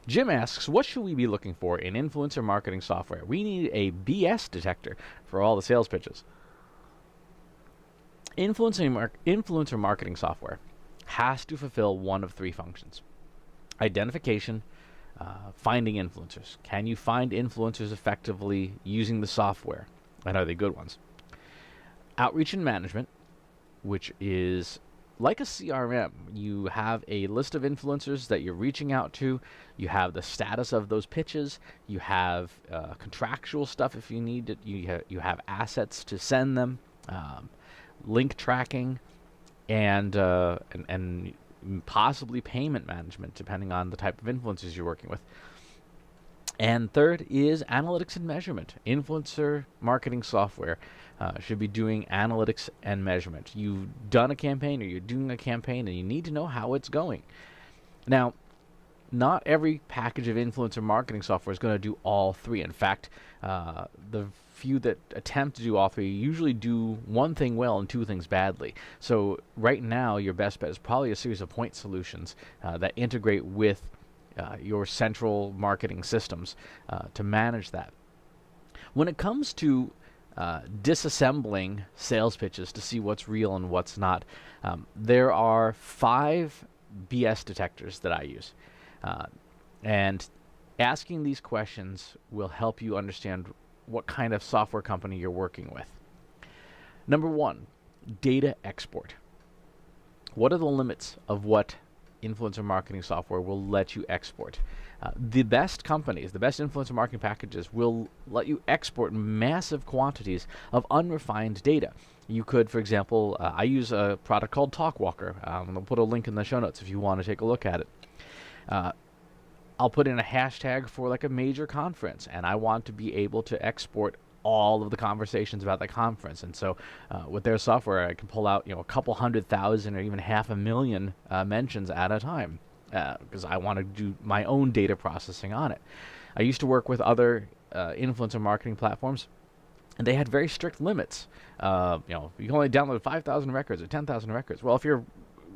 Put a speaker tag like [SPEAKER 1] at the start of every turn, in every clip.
[SPEAKER 1] Jim asks, what should we be looking for in influencer marketing software? We need a BS detector for all the sales pitches. Influencer marketing software has to fulfill one of three functions: identification, finding influencers. Can you find influencers effectively using the software? And are they good ones? Outreach and management, which is like a CRM. You have a list of influencers that you're reaching out to. You have the status of those pitches. You have contractual stuff if you need it. You have assets to send them, link tracking, and possibly payment management, depending on the type of influencers you're working with. And third is analytics and measurement. Influencer marketing software should be doing analytics and measurement. You've done a campaign, or you're doing a campaign, and you need to know how it's going. Now, not every package of influencer marketing software is going to do all three. In fact, the few that attempt to do all three usually do one thing well and two things badly. So right now, your best bet is probably a series of point solutions that integrate with your central marketing systems to manage that. When it comes to disassembling sales pitches to see what's real and what's not, there are 5 BS detectors that I use. And asking these questions will help you understand what kind of software company you're working with. Number 1, data export. What are the limits of what influencer marketing software will let you export? The best companies, the best influencer marketing packages will let you export massive quantities of unrefined data. You could, for example, I use a product called TalkWalker. I'll put a link in the show notes if you want to take a look at it. I'll put in a hashtag for like a major conference, and I want to be able to export all of the conversations about the conference. And so with their software, I can pull out a couple 100,000 or even 500,000 mentions at a time, because I want to do my own data processing on it. I used to work with other influencer marketing platforms, and they had very strict limits. You can only download 5,000 records or 10,000 records. Well, if you're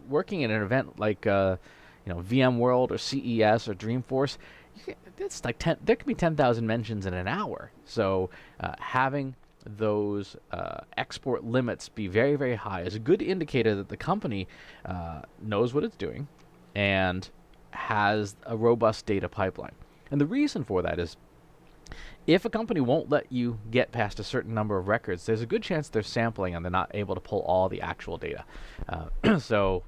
[SPEAKER 1] working in an event like VMworld or CES or Dreamforce, it's like there could be 10,000 mentions in an hour. So having those export limits be very, very high is a good indicator that the company knows what it's doing and has a robust data pipeline. And the reason for that is, if a company won't let you get past a certain number of records, there's a good chance they're sampling and they're not able to pull all the actual data. So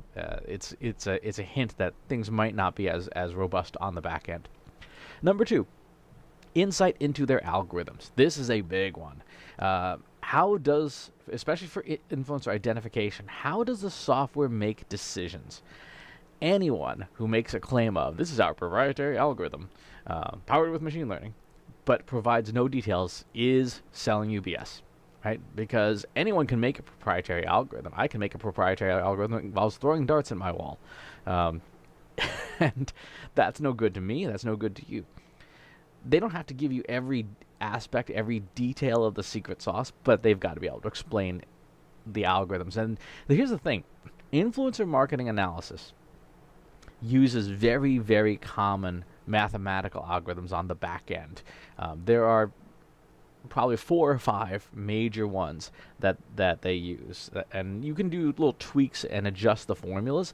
[SPEAKER 1] it's a hint that things might not be as robust on the back end. Number 2, insight into their algorithms. This is a big one. How does, especially for influencer identification, how does the software make decisions? Anyone who makes a claim of, this is our proprietary algorithm, powered with machine learning, but provides no details, is selling you BS, right? Because anyone can make a proprietary algorithm. I can make a proprietary algorithm that involves throwing darts at my wall. And that's no good to me. That's no good to you. They don't have to give you every aspect, every detail of the secret sauce, but they've got to be able to explain the algorithms. And here's the thing. Influencer marketing analysis uses very, very common mathematical algorithms on the back end. There are probably 4 or 5 major ones that they use. And you can do little tweaks and adjust the formulas,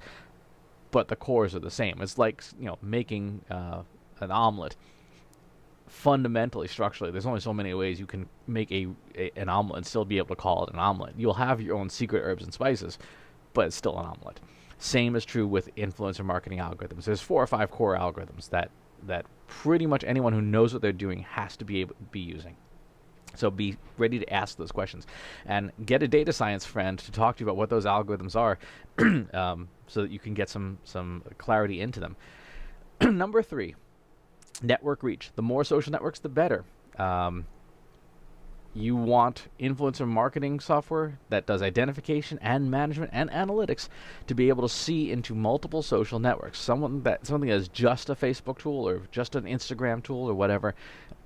[SPEAKER 1] but the cores are the same. It's like making an omelet. Fundamentally, structurally, there's only so many ways you can make an omelet and still be able to call it an omelet. You'll have your own secret herbs and spices, but it's still an omelet. Same is true with influencer marketing algorithms. There's 4 or 5 core algorithms that pretty much anyone who knows what they're doing has to be able to be using. So be ready to ask those questions, and get a data science friend to talk to you about what those algorithms are, so that you can get some clarity into them. Number 3, network reach. The more social networks, the better. You want influencer marketing software that does identification and management and analytics to be able to see into multiple social networks. Something that is just a Facebook tool or just an Instagram tool or whatever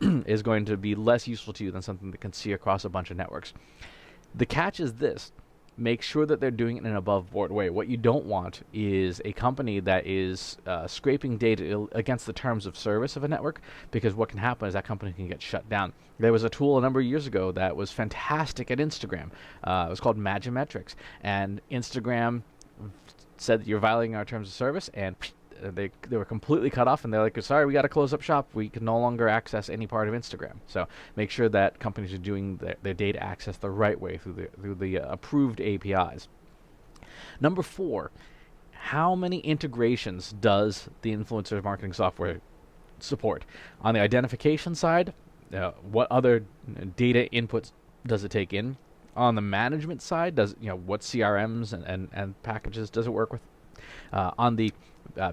[SPEAKER 1] is going to be less useful to you than something that can see across a bunch of networks. The catch is this. make sure that they're doing it in an above-board way. What you don't want is a company that is scraping data against the terms of service of a network, because what can happen is that company can get shut down. There was a tool a number of years ago that was fantastic at Instagram. It was called Magimetrics, and Instagram said that you're violating our terms of service, and they were completely cut off, and they're like, sorry, we got to close up shop. We can no longer access any part of Instagram. So make sure that companies are doing their data access the right way through the approved APIs. Number 4, how many integrations does the influencer marketing software support? On the identification side, what other data inputs does it take in? On the management side, what CRMs and packages does it work with? On the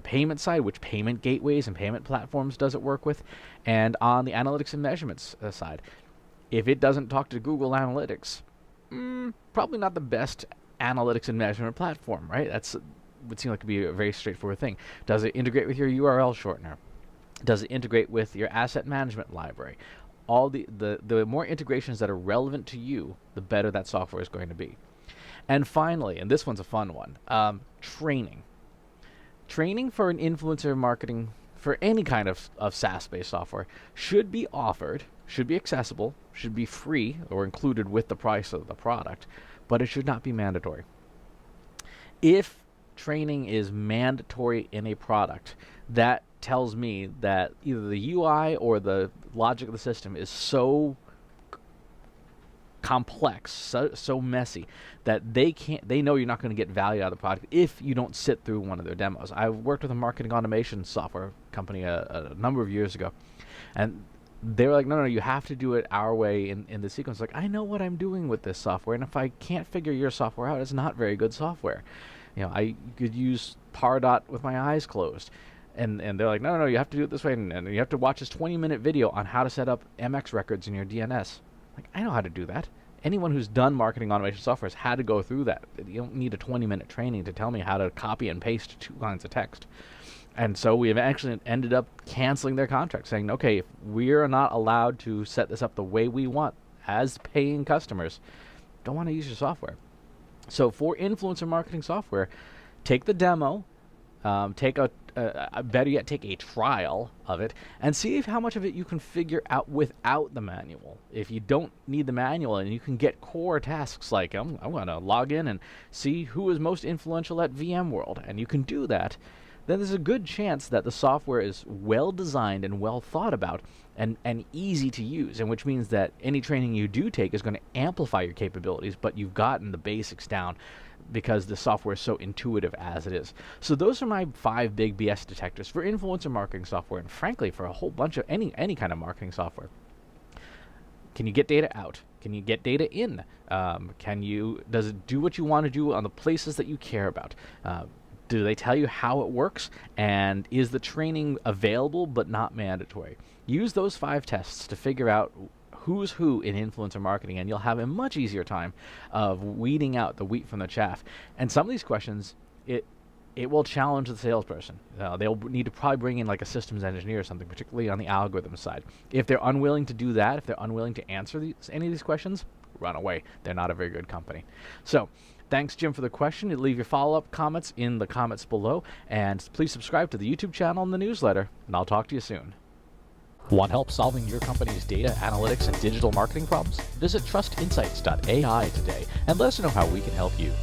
[SPEAKER 1] payment side, which payment gateways and payment platforms does it work with? And on the analytics and measurements side, if it doesn't talk to Google Analytics, probably not the best analytics and measurement platform, right? That's would seem like to be a very straightforward thing. Does it integrate with your URL shortener? Does it integrate with your asset management library? All the more integrations that are relevant to you, the better that software is going to be. And finally, and this one's a fun one, training. Training for an influencer marketing, for any kind of SaaS-based software, should be offered, should be accessible, should be free or included with the price of the product, but it should not be mandatory. If training is mandatory in a product, that tells me that either the UI or the logic of the system is so complex, so messy, that they know you're not going to get value out of the product if you don't sit through one of their demos. I worked with a marketing automation software company a number of years ago, and they were like, no, you have to do it our way in the sequence. Like, I know what I'm doing with this software, and if I can't figure your software out, it's not very good software. I could use Pardot with my eyes closed. And they're like, no, you have to do it this way, and you have to watch this 20-minute video on how to set up MX records in your DNS. Like, I know how to do that. Anyone who's done marketing automation software has had to go through that. You don't need a 20-minute training to tell me how to copy and paste 2 lines of text. And so we have actually ended up canceling their contract, saying, okay, if we're not allowed to set this up the way we want as paying customers, don't want to use your software. So for influencer marketing software, take the demo, better yet, take a trial of it and see how much of it you can figure out without the manual. If you don't need the manual and you can get core tasks like, I'm going to log in and see who is most influential at VMworld, and you can do that, then there's a good chance that the software is well designed and well thought about and easy to use, and which means that any training you do take is going to amplify your capabilities, but you've gotten the basics down because the software is so intuitive as it is. So those are my 5 big BS detectors for influencer marketing software, and frankly for a whole bunch of any kind of marketing software. Can you get data out? Can you get data in? Does it do what you want to do on the places that you care about? Do they tell you how it works? And is the training available but not mandatory? Use those 5 tests to figure out who's who in influencer marketing, and you'll have a much easier time of weeding out the wheat from the chaff. And some of these questions, it will challenge the salesperson. They'll need to probably bring in like a systems engineer or something, particularly on the algorithm side. If they're unwilling to do that, if they're unwilling to answer any of these questions, run away. They're not a very good company. So thanks, Jim, for the question. Leave your follow-up comments in the comments below, and please subscribe to the YouTube channel and the newsletter, and I'll talk to you soon. Want help solving your company's data, analytics, and digital marketing problems? Visit trustinsights.ai today and let us know how we can help you.